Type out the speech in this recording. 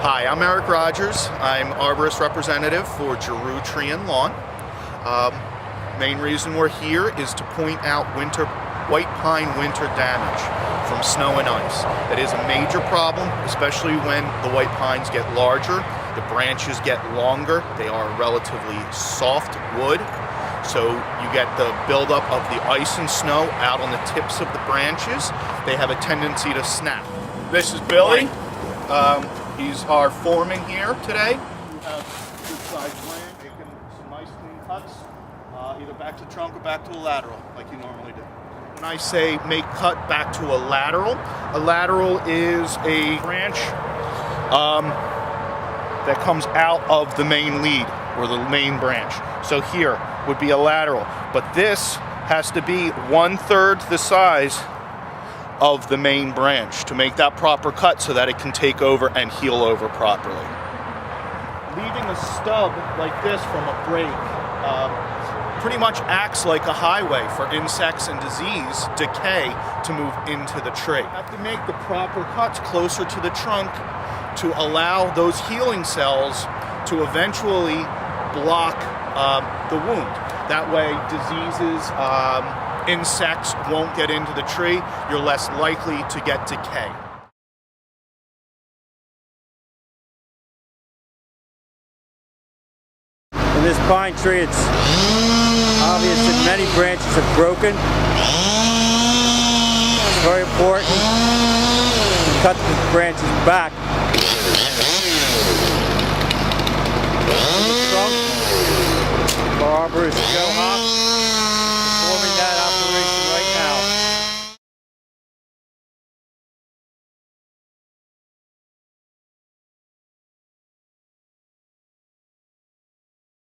Hi, I'm Erik Rodgers. I'm Arborist representative for Giroud Tree and Lawn. Main reason we're here is to point out white pine winter damage from snow and ice. That is a major problem, especially when the white pines get larger, the branches get longer, they are relatively soft wood, so you get the buildup of the ice and snow out on the tips of the branches. They have a tendency to snap. This is Billy. He's our foreman here today. You have good sized land, making some nice clean cuts, either back to trunk or back to a lateral, like you normally do. When I say make cut back to a lateral is a branch that comes out of the main lead, or the main branch. So here would be a lateral, but this has to be 1/3 the size of the main branch to make that proper cut so that it can take over and heal over properly. Leaving a stub like this from a break pretty much acts like a highway for insects and disease, decay, to move into the tree. You have to make the proper cuts closer to the trunk to allow those healing cells to eventually block the wound. That way diseases, insects won't get into the tree. You're less likely to get decay. In this pine tree, it's obvious that many branches have broken. It's very important to cut the branches back. The trunk, our arborist Joe Hawk.